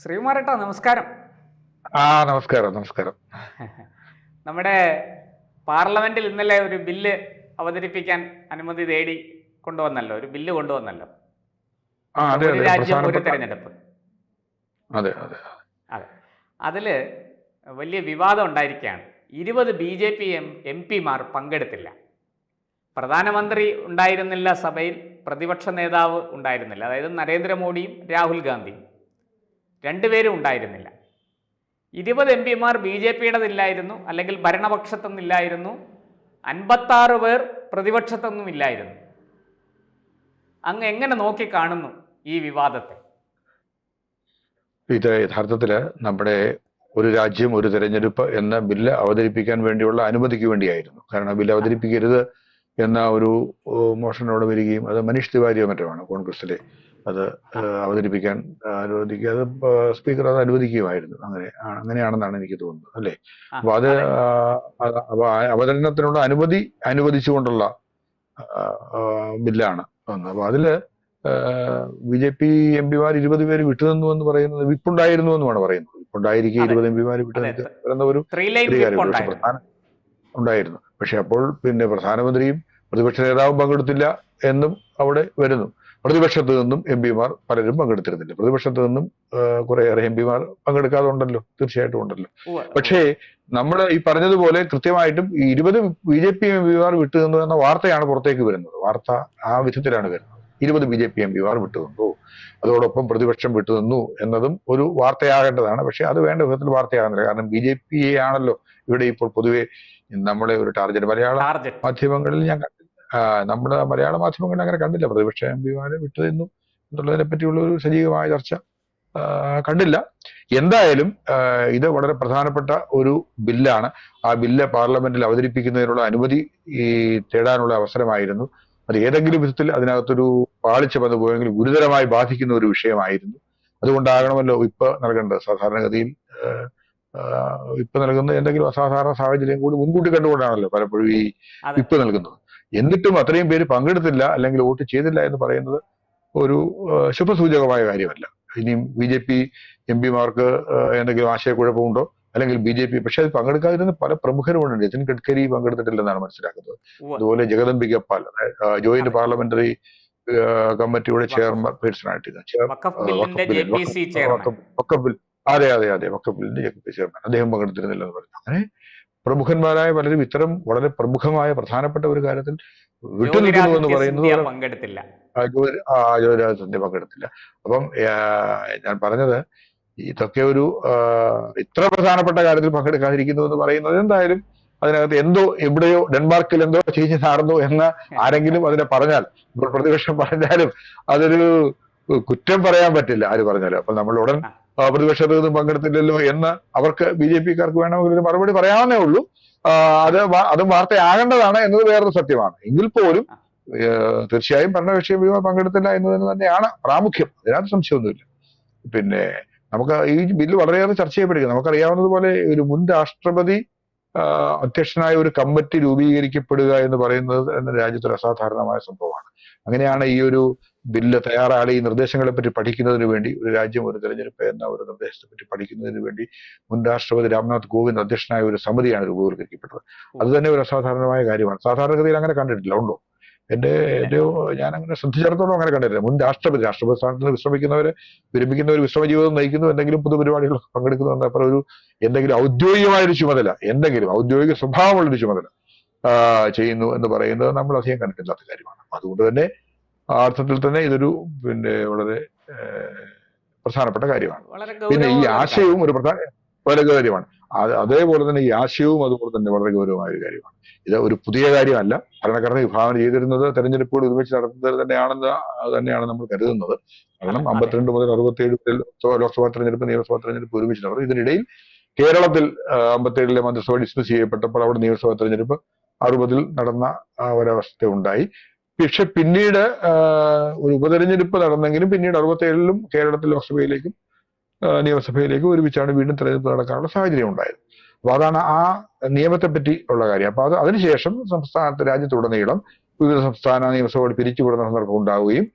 ശ്രീകുമാരേട്ടാ നമസ്കാരം. നമസ്കാരം നമസ്കാരം. നമ്മുടെ പാർലമെന്റിൽ ഇന്നലെ ഒരു ബില്ല് അവതരിപ്പിക്കാൻ അനുമതി തേടി കൊണ്ടുവന്നല്ലോ, ഒരു ബില്ല് കൊണ്ടുവന്നല്ലോ. അതെ ഒരു അതെ, രാജ്യം ഒരു പ്രധാനപ്പെട്ട. തെരഞ്ഞെടുപ്പ്. അതെ അതെ. അതെ, അതിൽ വലിയ വിവാദം ഉണ്ടായിരിക്കുകയാണ്. 20 BJP MP-മാർ പങ്കെടുത്തില്ല. പ്രധാനമന്ത്രി ഉണ്ടായിരുന്നില്ല സഭയിൽ, പ്രതിപക്ഷ നേതാവ് ഉണ്ടായിരുന്നില്ല, അതായത് നരേന്ദ്രമോദിയും രാഹുൽ ഗാന്ധിയും രണ്ടുപേരും ഉണ്ടായിരുന്നില്ല. 20 MP-മാർ BJP-യുടേതില്ലായിരുന്നു, അല്ലെങ്കിൽ ഭരണപക്ഷത്തൊന്നില്ലായിരുന്നു. 56 പേർ പ്രതിപക്ഷത്തൊന്നും ഇല്ലായിരുന്നു. അങ്ങ് എങ്ങനെ നോക്കി കാണുന്നു ഈ വിവാദത്തെ? ഇത് യഥാർത്ഥത്തില് നമ്മുടെ ഒരു രാജ്യം ഒരു തെരഞ്ഞെടുപ്പ് എന്ന ബില്ല് അവതരിപ്പിക്കാൻ വേണ്ടിയുള്ള അനുമതിക്ക് വേണ്ടിയായിരുന്നു. കാരണം ബില്ല് അവതരിപ്പിക്കരുത് എന്ന ഒരു മോഷൻ അവിടെ വരികയും അത് മനീഷ് തിവാരിയോ മറ്റുമാണ് കോൺഗ്രസിലെ അത് അവതരിപ്പിക്കാൻ അനുവദിക്കുക, സ്പീക്കർ അത് അനുവദിക്കുകയുമായിരുന്നു. അങ്ങനെയാണെന്നാണ് എനിക്ക് തോന്നുന്നത്, അല്ലേ? അപ്പൊ അത് അവതരണത്തിനുള്ള അനുമതി അനുവദിച്ചുകൊണ്ടുള്ള ബില്ലാണ് ഒന്ന്. അപ്പൊ അതില് BJP MP-മാർ 20 പേര് വിട്ടുനിന്നു എന്ന് പറയുന്നത് വിപ്പുണ്ടായിരുന്നു എന്നുമാണ് പറയുന്നത്. വിപ്പുണ്ടായിരിക്കെ 20 MP-മാർ വിട്ടുനിന്ന ഒരു കാര്യം. പക്ഷെ ഉണ്ടായിരുന്നു. പക്ഷെ അപ്പോൾ പിന്നെ പ്രധാനമന്ത്രിയും പ്രതിപക്ഷ നേതാവും പങ്കെടുത്തില്ല എന്നും അവിടെ വരുന്നു. പ്രതിപക്ഷത്ത് നിന്നും MP-മാർ പലരും പങ്കെടുത്തിരുന്നില്ല. പ്രതിപക്ഷത്ത് നിന്നും കുറേയേറെ MP-മാർ പങ്കെടുക്കാതെ ഉണ്ടല്ലോ, തീർച്ചയായിട്ടും ഉണ്ടല്ലോ. പക്ഷേ നമ്മൾ ഈ പറഞ്ഞതുപോലെ കൃത്യമായിട്ടും ഈ 20 BJP MP-മാർ വിട്ടുനിന്നു എന്ന വാർത്തയാണ് പുറത്തേക്ക് വരുന്നത്. വാർത്ത ആ വിധത്തിലാണ് വരുന്നത്. 20 BJP MP-മാർ വിട്ടുനിന്നു, അതോടൊപ്പം പ്രതിപക്ഷം വിട്ടുനിന്നു എന്നതും ഒരു വാർത്തയാകേണ്ടതാണ്. പക്ഷെ അത് വേണ്ട വിധത്തിൽ വാർത്തയാകുന്നില്ല. കാരണം BJP ആണല്ലോ ഇവിടെ ഇപ്പോൾ പൊതുവെ നമ്മളെ ഒരു ടാർഗറ്റ്. മലയാള മാധ്യമങ്ങളിൽ ഞാൻ നമ്മുടെ മലയാള മാധ്യമങ്ങളിൽ അങ്ങനെ കണ്ടില്ല പ്രതിപക്ഷ MP-മാരെ വിട്ടുനിന്നു എന്നുള്ളതിനെ പറ്റിയുള്ള ഒരു സജീവമായ ചർച്ച കണ്ടില്ല. എന്തായാലും ഇത് വളരെ പ്രധാനപ്പെട്ട ഒരു ബില്ലാണ്. ആ ബില്ല് പാർലമെന്റിൽ അവതരിപ്പിക്കുന്നതിനുള്ള അനുമതി തേടാനുള്ള അവസരമായിരുന്നു. അത് ഏതെങ്കിലും വിധത്തിൽ അതിനകത്തൊരു പാളിച്ച വന്നു പോയെങ്കിൽ ഗുരുതരമായി ബാധിക്കുന്ന ഒരു വിഷയമായിരുന്നു. അതുകൊണ്ടാകണമല്ലോ ഇപ്പൊ നൽകേണ്ടത്. സാധാരണഗതിയിൽ ഇപ്പൊ നൽകുന്ന എന്തെങ്കിലും അസാധാരണ സാഹചര്യം കൂടി മുൻകൂട്ടി കണ്ടുകൊണ്ടാണല്ലോ പലപ്പോഴും ഈ ഇപ്പൊ നൽകുന്നത്. എന്നിട്ടും അത്രയും പേര് പങ്കെടുത്തില്ല അല്ലെങ്കിൽ വോട്ട് ചെയ്തില്ല എന്ന് പറയുന്നത് ഒരു ശുഭസൂചകമായ കാര്യമല്ല. ഇനിയും BJP MP-മാർക്ക് എന്തെങ്കിലും ആശയക്കുഴപ്പമുണ്ടോ, അല്ലെങ്കിൽ BJP പക്ഷെ അത് പങ്കെടുക്കാതിരുന്ന പല പ്രമുഖരുമുണ്ട്. നിതിൻ ഗഡ്കരി പങ്കെടുത്തിട്ടില്ലെന്നാണ് മനസ്സിലാക്കുന്നത്. അതുപോലെ ജഗദംബിക പാൽ ജോയിന്റ് പാർലമെന്ററി കമ്മിറ്റിയുടെ ചെയർപേഴ്സൺ ആയിട്ട് അതെ അതെ അതെ വഖഫ് ബില്ലിന്റെ ചെയർമാൻ, അദ്ദേഹം പങ്കെടുത്തിരുന്നില്ലെന്ന് പറഞ്ഞു. അങ്ങനെ പ്രമുഖന്മാരായ പലരും ഇത്തരം വളരെ പ്രമുഖമായ പ്രധാനപ്പെട്ട ഒരു കാര്യത്തിൽ വിട്ടുനിൽക്കുന്നു എന്ന് പറയുന്നത് ജ്യോതിരാദിത്യ സിന്ധ്യ പങ്കെടുത്തില്ല. അപ്പം ഞാൻ പറഞ്ഞത് ഇതൊക്കെ ഒരു ഇത്ര പ്രധാനപ്പെട്ട കാര്യത്തിൽ പങ്കെടുക്കാതിരിക്കുന്നു എന്ന് പറയുന്നത് എന്തായാലും അതിനകത്ത് എന്തോ എവിടെയോ ഡെൻമാർക്കിൽ എന്തോ ചീഞ്ഞ് നാറുന്നു എന്ന് ആരെങ്കിലും അതിനെ പറഞ്ഞാൽ, ഇപ്പോൾ പ്രതിപക്ഷം പറഞ്ഞാലും അതൊരു കുറ്റം പറയാൻ പറ്റില്ല ആര് പറഞ്ഞാലും. അപ്പൊ നമ്മൾ ഉടൻ പ്രതിപക്ഷത്ത് നിന്നും പങ്കെടുത്തില്ലല്ലോ എന്ന് അവർക്ക് BJP-കാർക്ക് വേണമെങ്കിൽ ഒരു മറുപടി പറയാവുന്നേ ഉള്ളൂ. അതും വാർത്തയാകേണ്ടതാണ് എന്നത് വേറൊരു സത്യമാണ്. എങ്കിൽ പോലും തീർച്ചയായും ഭരണകക്ഷി പങ്കെടുത്തില്ല എന്നതിന് തന്നെയാണ് പ്രാമുഖ്യം. അതിനകത്ത് സംശയമൊന്നുമില്ല. പിന്നെ നമുക്ക് ഈ ബില്ല് വളരെയേറെ ചർച്ച ചെയ്യപ്പെടുക. നമുക്കറിയാവുന്നതുപോലെ ഒരു മുൻ രാഷ്ട്രപതി അധ്യക്ഷനായ ഒരു കമ്മിറ്റി രൂപീകരിക്കപ്പെടുക എന്ന് പറയുന്നത് രാജ്യത്തൊരു അസാധാരണമായ സംഭവമാണ്. അങ്ങനെയാണ് ഈ ഒരു ബില്ല് തയ്യാറാളി ഈ നിർദ്ദേശങ്ങളെ പറ്റി പഠിക്കുന്നതിന് വേണ്ടി, ഒരു രാജ്യം ഒരു തെരഞ്ഞെടുപ്പ് എന്ന ഒരു നിർദ്ദേശത്തെ പറ്റി പഠിക്കുന്നതിന് വേണ്ടി മുൻ രാഷ്ട്രപതി രാംനാഥ് കോവിന്ദ് അധ്യക്ഷനായ ഒരു സമിതിയാണ് രൂപവൽക്കരിക്കപ്പെട്ടത്. അത് തന്നെ ഒരു അസാധാരണമായ കാര്യമാണ്. സാധാരണഗതിയിൽ അങ്ങനെ കണ്ടിട്ടില്ല. ഉണ്ടോ? ഞാൻ അങ്ങനെ ശ്രദ്ധിച്ചിടത്തോളം അങ്ങനെ കണ്ടിട്ടില്ല. മുൻ രാഷ്ട്രപതി സ്ഥാനത്ത് വിരമിക്കുന്നവർ വിശ്രമ ജീവിതം നയിക്കുന്നു, എന്തെങ്കിലും പൊതുപരിപാടികൾ പങ്കെടുക്കുന്നു എന്നപ്പുറം ഒരു എന്തെങ്കിലും ഔദ്യോഗികമായൊരു ചുമതല, എന്തെങ്കിലും ഔദ്യോഗിക സ്വഭാവമുള്ളൊരു ചുമതല ചെയ്യുന്നു എന്ന് പറയുന്നത് നമ്മൾ അധികം കണ്ടിട്ടില്ലാത്ത കാര്യമാണ്. അതുകൊണ്ട് തന്നെ ആ അർത്ഥത്തിൽ തന്നെ ഇതൊരു വളരെ പ്രധാനപ്പെട്ട കാര്യമാണ്. പിന്നെ ഈ ആശയവും ഒരു വളരെ കാര്യമാണ്. അതേപോലെ തന്നെ ഈ ആശയവും അതുപോലെ തന്നെ വളരെ ഗൗരവമായ ഒരു കാര്യമാണ്. ഇത് ഒരു പുതിയ കാര്യമല്ല. ഭരണഘടന വിഭാവന ചെയ്തിരുന്നത് തെരഞ്ഞെടുപ്പുകൾ ഒരുമിച്ച് നടത്തുന്നത് തന്നെയാണ് നമ്മൾ കരുതുന്നത്. കാരണം 52 മുതൽ 67 ലോക്സഭാ തെരഞ്ഞെടുപ്പ്, നിയമസഭാ തെരഞ്ഞെടുപ്പ് ഒരുമിച്ച് നടന്നു. ഇതിനിടയിൽ കേരളത്തിൽ 57-ലെ മന്ത്രിസഭ ഡിസ്മിസ് ചെയ്യപ്പെട്ടപ്പോൾ അവിടെ നിയമസഭാ തെരഞ്ഞെടുപ്പ് 60-ൽ നടന്ന ഒരവസ്ഥ ഉണ്ടായി. പക്ഷെ പിന്നീട് ഒരു ഉപതെരഞ്ഞെടുപ്പ് നടന്നെങ്കിലും പിന്നീട് 67-ലും കേരളത്തിൽ ലോക്സഭയിലേക്കും നിയമസഭയിലേക്കും ഒരുമിച്ചാണ് വീണ്ടും തെരഞ്ഞെടുപ്പ് നടക്കാനുള്ള സാഹചര്യം ഉണ്ടായത്. അപ്പൊ അതാണ് ആ നിയമത്തെ പറ്റി ഉള്ള കാര്യം. അപ്പൊ അതിനുശേഷം രാജ്യത്തുടനീളം വിവിധ സംസ്ഥാന നിയമസഭകൾ പിരിച്ചുവിടുന്ന സന്ദർഭം ഉണ്ടാവുകയും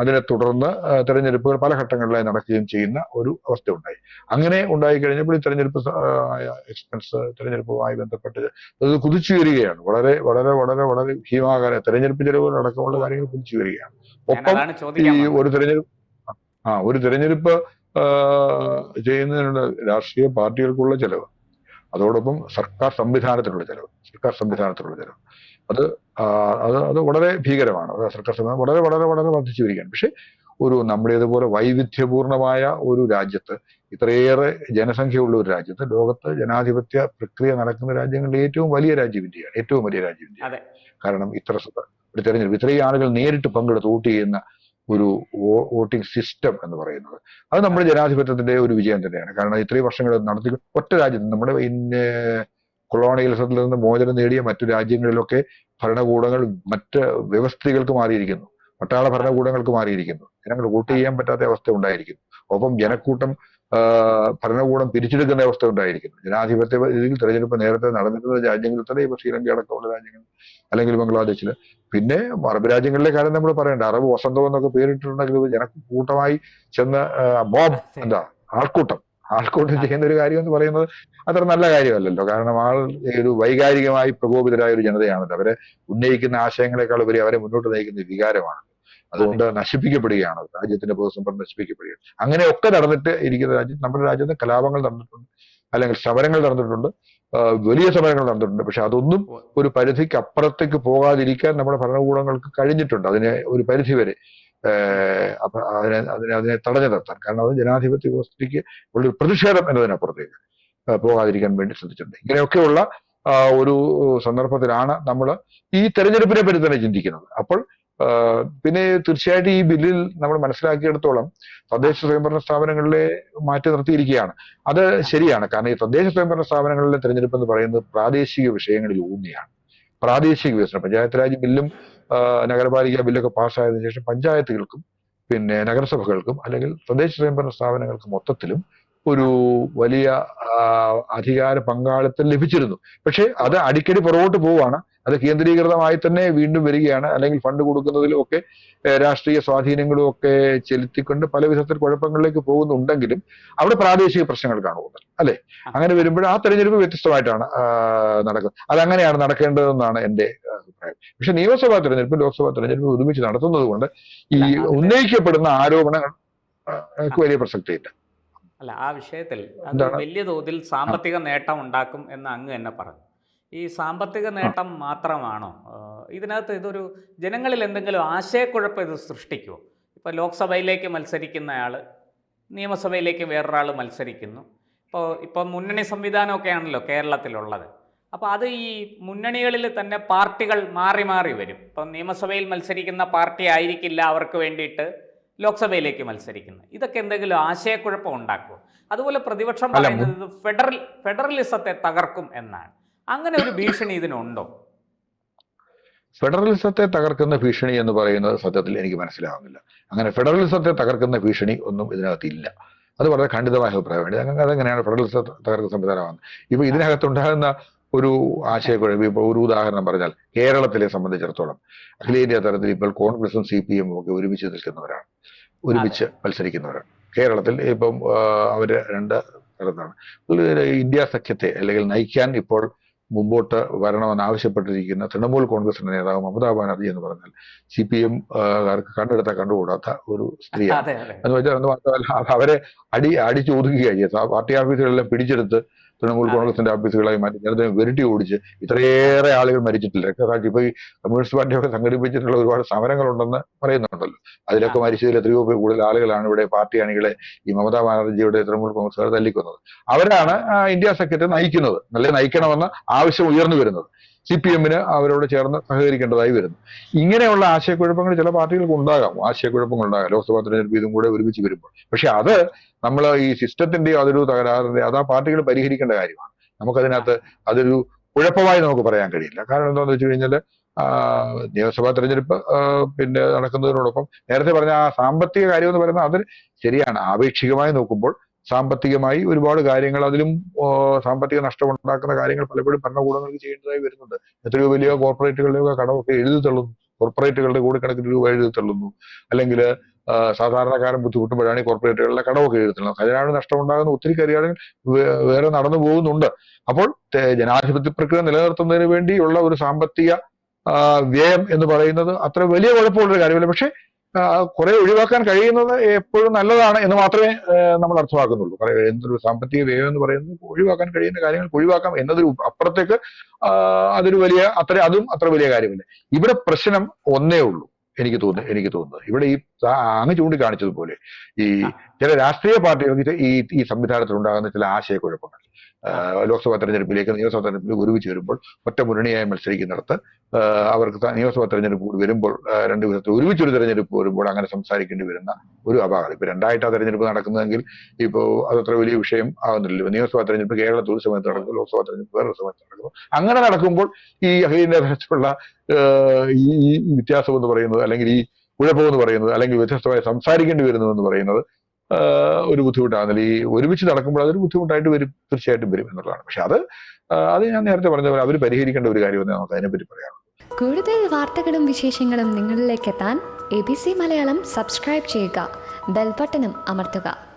അതിനെ തുടർന്ന് തെരഞ്ഞെടുപ്പുകൾ പല ഘട്ടങ്ങളിലായി നടക്കുകയും ചെയ്യുന്ന ഒരു അവസ്ഥ ഉണ്ടായി. അങ്ങനെ ഉണ്ടായി കഴിഞ്ഞപ്പോൾ ഈ തെരഞ്ഞെടുപ്പ് എക്സ്പെൻസ് തെരഞ്ഞെടുപ്പുമായി ബന്ധപ്പെട്ട് അത് കുതിച്ചുയരുകയാണ്. വളരെ വളരെ വളരെ വളരെ ഭീമാകാര തെരഞ്ഞെടുപ്പ് ചെലവുകൾ അടക്കമുള്ള ഓ കാര്യങ്ങൾ കുതിച്ചുയരുകയാണ്. ഞാൻ ഒപ്പം അതാണ് ഈ ചോദിക്കാൻ വന്നത്. ഒരു തെരഞ്ഞെടുപ്പ് ഒരു തെരഞ്ഞെടുപ്പ് ചെയ്യുന്നതിനുള്ള രാഷ്ട്രീയ പാർട്ടികൾക്കുള്ള ചെലവ്, അതോടൊപ്പം സർക്കാർ സംവിധാനത്തിലുള്ള ചെലവ് അത് അത് വളരെ ഭീകരമാണ്. അത് സർക്കാർ സംവിധാനം വളരെ വളരെ വളരെ വർദ്ധിച്ചു വരികയാണ്. പക്ഷെ നമ്മുടേതുപോലെ വൈവിധ്യപൂർണമായ ഒരു രാജ്യത്ത്, ഇത്രയേറെ ജനസംഖ്യയുള്ള ഒരു രാജ്യത്ത്, ലോകത്ത് ജനാധിപത്യ പ്രക്രിയ നടക്കുന്ന രാജ്യങ്ങളിൽ ഏറ്റവും വലിയ രാജ്യം ഇന്ത്യയാണ്. ഏറ്റവും വലിയ രാജ്യം ഇന്ത്യയാണ്. അതെ കാരണം ഒരു തെരഞ്ഞെടുപ്പ് ഇത്രയും ആളുകൾ നേരിട്ട് പങ്കെടുത്ത് വോട്ട് ചെയ്യുന്ന ഒരു വോട്ടിംഗ് സിസ്റ്റം എന്ന് പറയുന്നത് അത് നമ്മുടെ അതെ ജനാധിപത്യത്തിന്റെ ഒരു വിജയം തന്നെയാണ്. കാരണം ഇത്രയും വർഷങ്ങൾ നടത്തി ഒറ്റ രാജ്യത്ത് നമ്മുടെ കൊളോണിയലിസത്തിൽ നിന്ന് മോചനം നേടിയ മറ്റു രാജ്യങ്ങളിലൊക്കെ ഭരണകൂടങ്ങൾ മറ്റ് വ്യവസ്ഥിതികൾക്ക് മാറിയിരിക്കുന്നു. പട്ടാള അതെ ഭരണകൂടങ്ങൾക്ക് മാറിയിരിക്കുന്നു. ജനങ്ങൾ വോട്ട് അതെ ചെയ്യാൻ പറ്റാത്ത അവസ്ഥ ഉണ്ടായിരിക്കുന്നു. ഒപ്പം ജനക്കൂട്ടം ഭരണകൂടം പിരിച്ചെടുക്കുന്ന അവസ്ഥ ഉണ്ടായിരിക്കുന്നു. ജനാധിപത്യ രീതിയിൽ തെരഞ്ഞെടുപ്പ് നേരത്തെ നടന്നിരുന്ന രാജ്യങ്ങളിൽ തന്നെ ഇപ്പൊ ശ്രീലങ്ക അടക്കമുള്ള രാജ്യങ്ങൾ, അല്ലെങ്കിൽ ബംഗ്ലാദേശില്, പിന്നെ അറബ് രാജ്യങ്ങളിലെ കാര്യം നമ്മൾ പറയണ്ട. അറബ് വസന്തം എന്നൊക്കെ പേരിട്ടിട്ടുണ്ടെങ്കിൽ ജനക്കൂട്ടമായി ചെന്ന് മോബ് അതെ എന്താ ആൾക്കൂട്ടം അതെ ചെയ്യുന്ന ഒരു കാര്യം എന്ന് പറയുന്നത് അത്ര നല്ല കാര്യമല്ലല്ലോ. കാരണം ഒരു വൈകാരികമായി പ്രകോപിതരായ ഒരു ജനതയാണല്ലോ. അവരെ ഉന്നയിക്കുന്ന ആശയങ്ങളെക്കാൾ ഉപരി അവരെ മുന്നോട്ട് നയിക്കുന്ന വികാരമാണ്. അതെ അതുകൊണ്ട് നശിപ്പിക്കപ്പെടുകയാണ് രാജ്യത്തിന്റെ പൊതുസമ്പത്ത് നശിപ്പിക്കപ്പെടുകയാണ്. അങ്ങനെയൊക്കെ നടന്നിട്ട് ഇരിക്കുന്ന രാജ്യം, നമ്മുടെ രാജ്യത്ത് കലാപങ്ങൾ നടന്നിട്ടുണ്ട്, അല്ലെങ്കിൽ സമരങ്ങൾ നടന്നിട്ടുണ്ട്, വലിയ സമരങ്ങൾ നടന്നിട്ടുണ്ട്. പക്ഷെ അതൊന്നും ഓ ഒരു പരിധിക്ക് അപ്പുറത്തേക്ക് പോകാതിരിക്കാൻ നമ്മുടെ ഭരണകൂടങ്ങൾക്ക് കഴിഞ്ഞിട്ടുണ്ട്. അതിനെ ഒരു പരിധി വരെ ഉം. അപ്പൊ അതിനെ തടഞ്ഞു നിർത്താൻ. കാരണം അത് ജനാധിപത്യ വ്യവസ്ഥയ്ക്ക് ഉള്ള പ്രതിഷേധം എന്നതിനപ്പുറത്തേക്ക് പോകാതിരിക്കാൻ വേണ്ടി ശ്രദ്ധിച്ചിട്ടുണ്ട്. ഇങ്ങനെയൊക്കെയുള്ള ഒരു സന്ദർഭത്തിലാണ് നമ്മൾ ഈ തെരഞ്ഞെടുപ്പിനെ പറ്റി തന്നെ ചിന്തിക്കുന്നത്. അപ്പോൾ പിന്നെ തീർച്ചയായിട്ടും ഈ ബില്ലിൽ നമ്മൾ മനസ്സിലാക്കിയെടുത്തോളം ആ തദ്ദേശ സ്വയംഭരണ സ്ഥാപനങ്ങളിലെ മാറ്റി നിർത്തിയിരിക്കുകയാണ്. അത് ആ ശരിയാണ്. കാരണം ഈ തദ്ദേശ സ്വയംഭരണ സ്ഥാപനങ്ങളിലെ തെരഞ്ഞെടുപ്പ് എന്ന് പറയുന്നത് പ്രാദേശിക വിഷയങ്ങളിൽ ഊന്നിയാണ്. പ്രാദേശിക വികസനം, പഞ്ചായത്ത് രാജ് ബില്ലും നഗരപാലിക ബില്ലൊക്കെ പാസ്സായതിനു ശേഷം പഞ്ചായത്തുകൾക്കും പിന്നെ നഗരസഭകൾക്കും അല്ലെങ്കിൽ തദ്ദേശ സ്വയംഭരണ സ്ഥാപനങ്ങൾക്ക് മൊത്തത്തിലും ഒരു ആ വലിയ അധികാര പങ്കാളിത്തം ലഭിച്ചിരുന്നു. പക്ഷെ ഓ അത് അടിക്കടി പുറകോട്ട് പോവുകയാണ്. അത് കേന്ദ്രീകൃതമായി തന്നെ വീണ്ടും വരികയാണ്. അല്ലെങ്കിൽ ഫണ്ട് കൊടുക്കുന്നതിലും ഒക്കെ രാഷ്ട്രീയ സ്വാധീനങ്ങളും ഒക്കെ ചെലുത്തിക്കൊണ്ട് പല വിധത്തിൽ കുഴപ്പങ്ങളിലേക്ക് പോകുന്നുണ്ടെങ്കിലും അവിടെ പ്രാദേശിക പ്രശ്നങ്ങൾ കാണുന്നത് അല്ലെ. ആ അങ്ങനെ ആ വരുമ്പോൾ ആ തെരഞ്ഞെടുപ്പ് വ്യത്യസ്തമായിട്ടാണ് നടക്കുന്നത്. അതങ്ങനെയാണ് നടക്കേണ്ടതെന്നാണ് എന്റെ അഭിപ്രായം. പക്ഷെ നിയമസഭാ തെരഞ്ഞെടുപ്പ് ലോക്സഭാ തെരഞ്ഞെടുപ്പ് ഒരുമിച്ച് നടത്തുന്നത് കൊണ്ട് ഈ അല്ല അതില് ഉന്നയിക്കപ്പെടുന്ന ആരോപണങ്ങൾ ആ വലിയ പ്രസക്തിയില്ല. അല്ല ആ വിഷയത്തിൽ അത് എന്താണ്? വലിയ തോതിൽ ആ സാമ്പത്തിക നേട്ടം ഉണ്ടാക്കും എന്ന് അങ്ങ് തന്നെ പറഞ്ഞു. ഈ സാമ്പത്തിക ആ നേട്ടം മാത്രമാണോ ഇതിനകത്ത് ഇതൊരു ജനങ്ങളിൽ എന്തെങ്കിലും ആശയക്കുഴപ്പം ഇത് സൃഷ്ടിക്കുമോ? ഇപ്പോൾ ലോക്സഭയിലേക്ക് മത്സരിക്കുന്നയാൾ നിയമസഭയിലേക്ക് വേറൊരാൾ മത്സരിക്കുന്നു. ഇപ്പോൾ മുന്നണി സംവിധാനമൊക്കെയാണല്ലോ കേരളത്തിലുള്ളത്. അപ്പോൾ അത് ഈ മുന്നണികളിൽ തന്നെ പാർട്ടികൾ മാറി മാറി വരും. ഇപ്പം നിയമസഭയിൽ മത്സരിക്കുന്ന പാർട്ടി ആയിരിക്കില്ല അവർക്ക് വേണ്ടിയിട്ട് ലോക്സഭയിലേക്ക് മത്സരിക്കുന്നത്. ഇതൊക്കെ എന്തെങ്കിലും ആശയക്കുഴപ്പം ഉണ്ടാക്കുമോ? അതുപോലെ പ്രതിപക്ഷം അല്ല പറയുന്നത് ഇത് ഫെഡറലിസത്തെ തകർക്കും എന്നാണ്. അങ്ങനെ ഒരു ഭീഷണി ഇതിനുണ്ടോ? ഫെഡറലിസത്തെ തകർക്കുന്ന ഭീഷണി എന്ന് പറയുന്നത് സത്യത്തിൽ എനിക്ക് മനസ്സിലാവുന്നില്ല. അങ്ങനെ ഫെഡറലിസത്തെ തകർക്കുന്ന ഭീഷണി ഒന്നും ഇതിനകത്ത് ഇല്ല. അത് വളരെ ഖണ്ഡിതമായ അഭിപ്രായമാണ്. അതെങ്ങനെയാണ് ഫെഡറലിസത്തെ തകർക്കുന്ന സംവിധാനമാണ്? ഇപ്പൊ ആ ഇതിനകത്തുണ്ടാകുന്ന ഒരു ആശയക്കുഴപ്പം, ഇപ്പൊ ഒരു ഉദാഹരണം പറഞ്ഞാൽ കേരളത്തിലെ സംബന്ധിച്ചിടത്തോളം ആ അഖിലേന്ത്യാ തലത്തിൽ ഇപ്പോൾ കോൺഗ്രസും CPM ഒക്കെ ഒരുമിച്ച് നിൽക്കുന്നവരാണ്, അതെ ഒരുമിച്ച് മത്സരിക്കുന്നവരാണ്. കേരളത്തിൽ ഇപ്പം അവര് രണ്ട് തരത്തിലാണ്. ഇന്ത്യ സഖ്യത്തെ അല്ലെങ്കിൽ നയിക്കാൻ ഇപ്പോൾ മുമ്പോട്ട് വരണമെന്ന് ആവശ്യപ്പെട്ടിരിക്കുന്ന തൃണമൂൽ കോൺഗ്രസിന്റെ നേതാവ് മമതാ ബാനർജി എന്ന് പറഞ്ഞാൽ CPM കാർക്ക് കണ്ടെടുത്ത കണ്ടുകൂടാത്ത ഒരു സ്ത്രീയാണ്. അതെ അതെ എന്ന് വെച്ചാൽ എന്ന് മാത്രമല്ല അവരെ അടിച്ചു ഒതുക്കുകയാണ് ചെയ്യുന്നത്. പാർട്ടി ഓഫീസുകളെല്ലാം പിടിച്ചെടുത്ത് തൃണമൂൽ അതെ കോൺഗ്രസിന്റെ ഓഫീസുകളായി മാറ്റി ജനതയെ വിരട്ടി ഓടിച്ച് അതെ ഇത്രയേറെ ആളുകൾ മരിച്ചിട്ടില്ല. രക്തസാക്ഷി ഇപ്പൊ ഈ കമ്മ്യൂണിസ്റ്റ് പാർട്ടിയൊക്കെ സംഘടിപ്പിച്ചിട്ടുള്ള ഒരുപാട് സമരങ്ങളുണ്ടെന്ന് പറയുന്നുണ്ടല്ലോ. ആ അതിലൊക്കെ മരിച്ചതിൽ എത്രയോ കൂടുതൽ ആളുകളാണ് ഇവിടെ പാർട്ടി അണികളെ ഈ മമതാ ബാനർജിയുടെ തൃണമൂൽ കോൺഗ്രസുകാർ തല്ലിക്കൊന്നത്. അവരാണ് അതെ ഇന്ത്യ സഖ്യത്തെ നയിക്കുന്നത്, നല്ല അതെ നയിക്കണമെന്ന ആവശ്യം ഉയർന്നു വരുന്നത്. അതെ CPM അവരോട് ചേർന്ന് സഹകരിക്കേണ്ടതായി വരുന്നു. ഇങ്ങനെയുള്ള ആശയക്കുഴപ്പങ്ങൾ ചില പാർട്ടികൾക്ക് ഉണ്ടാകാം, ആശയക്കുഴപ്പങ്ങൾ ഉണ്ടാകാം ലോക്സഭാ തെരഞ്ഞെടുപ്പ് ഇതും കൂടെ ഒരുമിച്ച് വരുമ്പോൾ. പക്ഷെ അത് അതെ നമ്മൾ ഈ സിസ്റ്റത്തിന്റെ അതൊരു തകരാറിന്റെ അത് ആ പാർട്ടികൾ പരിഹരിക്കേണ്ട കാര്യമാണ്. ആ നമുക്കതിനകത്ത് അതൊരു കുഴപ്പമായി നമുക്ക് പറയാൻ കഴിയില്ല. കാരണം എന്താണെന്ന് വെച്ച് കഴിഞ്ഞാൽ നിയമസഭാ തെരഞ്ഞെടുപ്പ് പിന്നെ നടക്കുന്നതിനോടൊപ്പം നേരത്തെ പറഞ്ഞ ആ സാമ്പത്തിക കാര്യം എന്ന് പറയുന്നത് അത് ശരിയാണ്. ആപേക്ഷികമായി നോക്കുമ്പോൾ സാമ്പത്തികമായി ഒരുപാട് കാര്യങ്ങൾ അതിലും സാമ്പത്തിക നഷ്ടമുണ്ടാക്കുന്ന കാര്യങ്ങൾ പലപ്പോഴും ഭരണകൂടങ്ങൾക്ക് ചെയ്യേണ്ടതായി വരുന്നുണ്ട്. എത്രയോ വലിയ ഉം. കോർപ്പറേറ്റുകളുടെയൊക്കെ കടമൊക്കെ എഴുതി തള്ളുന്നു. കോർപ്പറേറ്റുകളുടെ കോടിക്കണക്കിന് രൂപ എഴുതി തള്ളുന്നു, അല്ലെങ്കിൽ സാധാരണക്കാരൻ ബുദ്ധിമുട്ടുമ്പോഴാണ് ഈ കോർപ്പറേറ്റുകളുടെ കടമൊക്കെ എഴുതി തള്ളുന്നത്. ഖജനാവിന് നഷ്ടമുണ്ടാകുന്ന ഒത്തിരി കാര്യങ്ങൾ വേറെ നടന്നു പോകുന്നുണ്ട്. അപ്പോൾ ജനാധിപത്യ പ്രക്രിയ നിലനിർത്തുന്നതിന് വേണ്ടിയുള്ള ഒരു സാമ്പത്തിക വ്യയം എന്ന് പറയുന്നത് അത്ര വലിയ കുഴപ്പമുള്ളൊരു കാര്യമല്ല. പക്ഷെ കുറെ ഒഴിവാക്കാൻ കഴിയുന്നത് എപ്പോഴും നല്ലതാണ് എന്ന് മാത്രമേ നമ്മൾ അർത്ഥമാക്കുന്നുള്ളൂ. എന്തൊരു സാമ്പത്തിക വ്യയം എന്ന് പറയുന്നത് ഒഴിവാക്കാൻ കഴിയുന്ന കാര്യങ്ങൾ ഒഴിവാക്കാം എന്നതൊരു അപ്പുറത്തേക്ക് അതൊരു വലിയ അതും അത്ര വലിയ കാര്യമില്ല. ഇവിടെ പ്രശ്നം ഒന്നേ ഉള്ളൂ എനിക്ക് തോന്നുന്നത് ഇവിടെ ഈ അങ്ങ് ചൂണ്ടിക്കാണിച്ചതുപോലെ ഈ ചില രാഷ്ട്രീയ പാർട്ടികൾക്ക് ഈ സംവിധാനത്തിൽ ഉണ്ടാകുന്ന ചില ആശയക്കുഴപ്പങ്ങൾ, ലോക്സഭാ തെരഞ്ഞെടുപ്പിലേക്ക് നിയമസഭാ തെരഞ്ഞെടുപ്പിൽ ഒരുമിച്ച് വരുമ്പോൾ ഒറ്റ മുന്നണിയായി മത്സരിക്കുന്നിടത്ത് അവർക്ക് നിയമസഭാ തെരഞ്ഞെടുപ്പ് കൂടി വരുമ്പോൾ രണ്ടു വിധത്തിൽ ഒരുമിച്ചൊരു തെരഞ്ഞെടുപ്പ് വരുമ്പോൾ അങ്ങനെ സംസാരിക്കേണ്ടി വരുന്ന ഒരു അപാകത. ഇപ്പൊ രണ്ടായിട്ടാണ് തെരഞ്ഞെടുപ്പ് നടക്കുന്നതെങ്കിൽ ഇപ്പോ അതത്ര വലിയ വിഷയം ആവുന്നില്ലല്ലോ. നിയമസഭാ തെരഞ്ഞെടുപ്പ് കേരളത്തിൽ ഒരു സമയത്ത് നടക്കുന്നു, ലോക്സഭാ തെരഞ്ഞെടുപ്പ് വേറൊരു സമയത്ത് നടക്കുന്നു. അങ്ങനെ നടക്കുമ്പോൾ ഈ അതിന്റെ തരത്തിലുള്ള ഈ വ്യത്യാസം എന്ന് പറയുന്നത്, അല്ലെങ്കിൽ ഈ കുഴപ്പമെന്ന് പറയുന്നത്, അല്ലെങ്കിൽ വ്യത്യസ്തമായി സംസാരിക്കേണ്ടി വരുന്നു എന്ന് പറയുന്നത് ഒരു ബുദ്ധിമുട്ടാണ്. ഈ ഒരുമിച്ച് നടക്കുമ്പോൾ അതൊരു ബുദ്ധിമുട്ടായിട്ട് വരും, തീർച്ചയായിട്ടും വരും എന്നുള്ളതാണ്. പക്ഷെ അത് ഞാൻ നേരത്തെ പറഞ്ഞ പോലെ അവർ പരിഹരിക്കേണ്ട ഒരു കാര്യമെന്ന് നമുക്ക് അതിനെപ്പറ്റി പറയാം. കൂടുതൽ വാർത്തകളും വിശേഷങ്ങളും നിങ്ങളിലേക്ക് എത്താൻ ABC മലയാളം സബ്സ്ക്രൈബ് ചെയ്യുക, ബെൽ ബട്ടണും അമർത്തുക.